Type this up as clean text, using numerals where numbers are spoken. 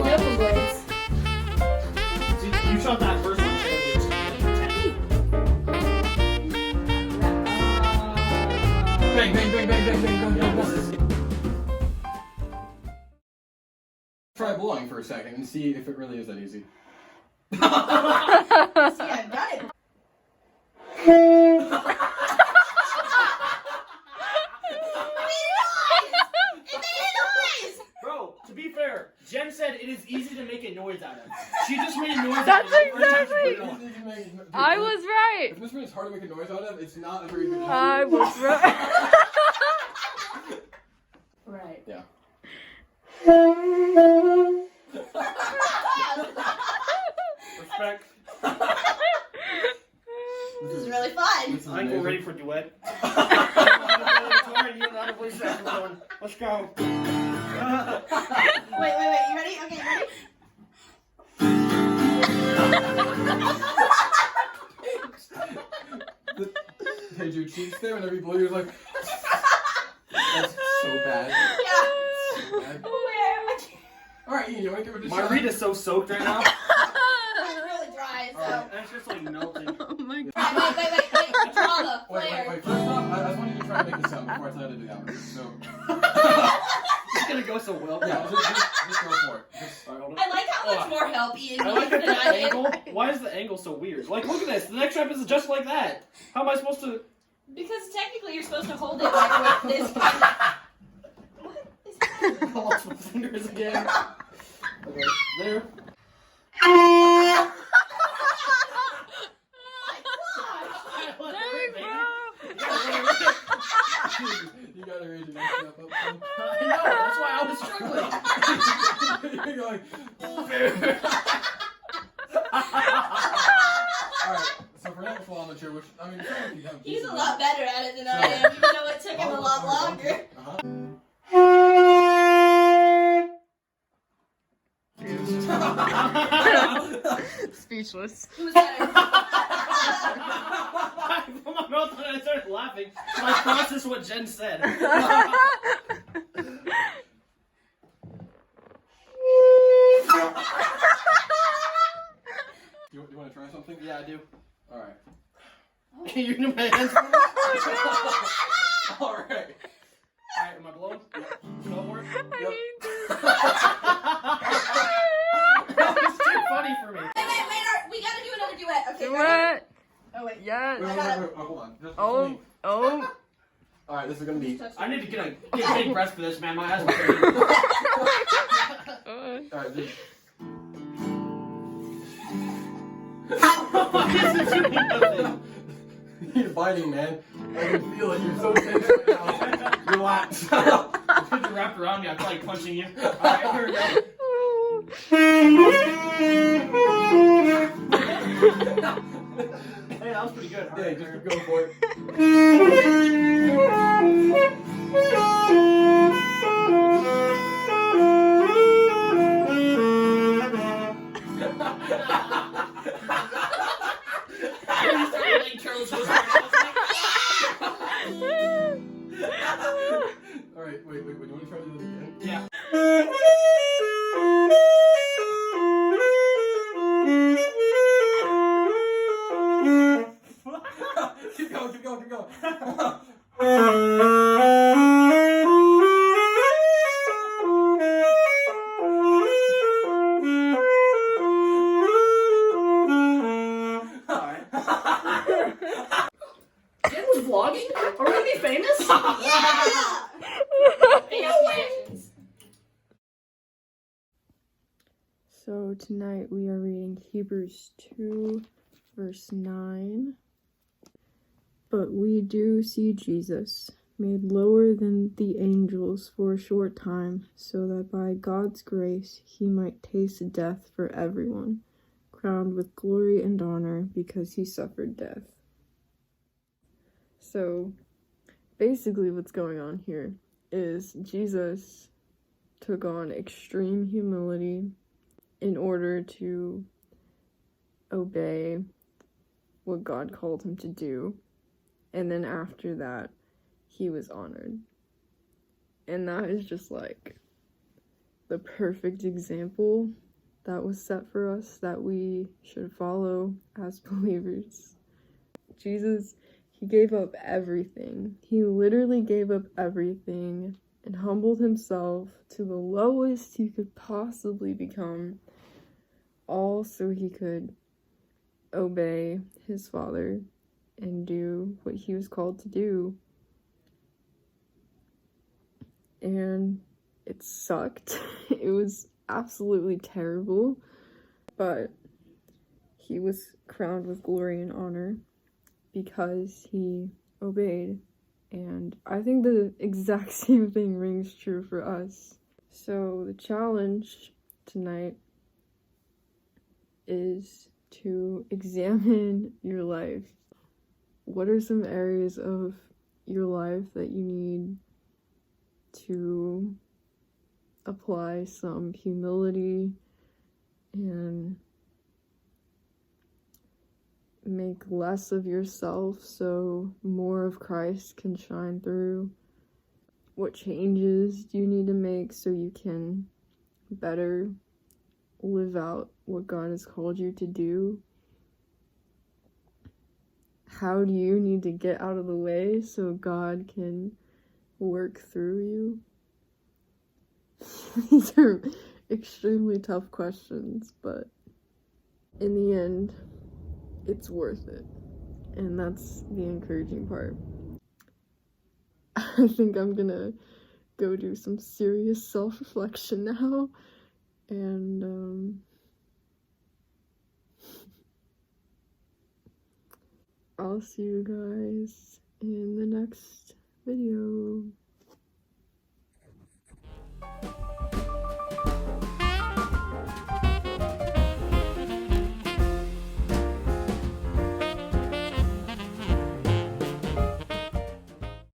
different blades. You shot that first one. Bang, bang, bang, bang, bang, bang, bang, bang. Try blowing for a second and see if it really is that easy. See, I've done it. Bro, to be fair, Jen said it is easy to make a noise out of. She just made a noise That's out of it. exactly. I was right. If this is hard to make a noise out of, it's not a very good I was right. Right. Yeah. Respect. This is really fun. I think we're ready for duet. Let's go. Wait, you ready? Okay, you ready? Did your cheeks there whenever you blow? You're like, that's so bad. Yeah. So bad. Alright, Ian, you want to give it a shot? My reed is so soaked right now. It's really dry, so. That's just like melting. Oh my god. Wait. Drama. Wait, Flair. first off, I just want you to try to make this sound before I tell you to do that one. So. It's gonna go so well. Yeah, just go for it. I like how much more help Ian I like needs that than the I did. angle. Why is the angle so weird? Like, look at this. The next rep is just like that. How am I supposed to? Because technically you're supposed to hold it like with this kind of. What is happening? I lost my fingers again. Okay, there. You gotta raise your neck up. I know, that's why I was struggling. You're going. Alright, so for next while on the chair, which, I mean, He's a lot better at it than I am, even though it took him a lot longer. Speechless. Who's better? I put my mouth on it and I started laughing. So I processed what Jen said. You want to try something? Yeah, I do. Alright. Can you do my hands? Alright. Alright, am I blowing? Go for it. Yep. That was too funny for me. Wait, we gotta do another duet. Okay, Do ready? it. Oh, wait. Yes. Wait, hold on. Just Oh. Alright, this is gonna be. I need to get a big breath for this, man. My eyes are hurting. Alright, this. You're biting, man. I can feel it. You're so tense right now. Relax. If you're wrapped around me, I feel like punching you. Alright, here we go. Hey, that was pretty good. Yeah, just keep going for it. Alright, wait, you want to try to do it again? Yeah. Keep going. Jen was vlogging? Are we gonna be famous? So tonight we are reading Hebrews 2, verse 9. But we do see Jesus, made lower than the angels for a short time, so that by God's grace he might taste death for everyone, crowned with glory and honor because he suffered death. So basically what's going on here is Jesus took on extreme humility in order to obey what God called him to do. And then after that, he was honored. And that is just like the perfect example that was set for us that we should follow as believers. Jesus, he gave up everything. He literally gave up everything and humbled himself to the lowest he could possibly become, all so he could obey his Father and do what he was called to do. And it sucked. It was absolutely terrible, but he was crowned with glory and honor because he obeyed. And I think the exact same thing rings true for us. So the challenge tonight is to examine your life. What are some areas of your life that you need to apply some humility and make less of yourself so more of Christ can shine through? What changes do you need to make so you can better live out what God has called you to do? How do you need to get out of the way so God can work through you? These are extremely tough questions, but in the end, it's worth it. And that's the encouraging part. I think I'm gonna go do some serious self-reflection now, and I'll see you guys in the next video.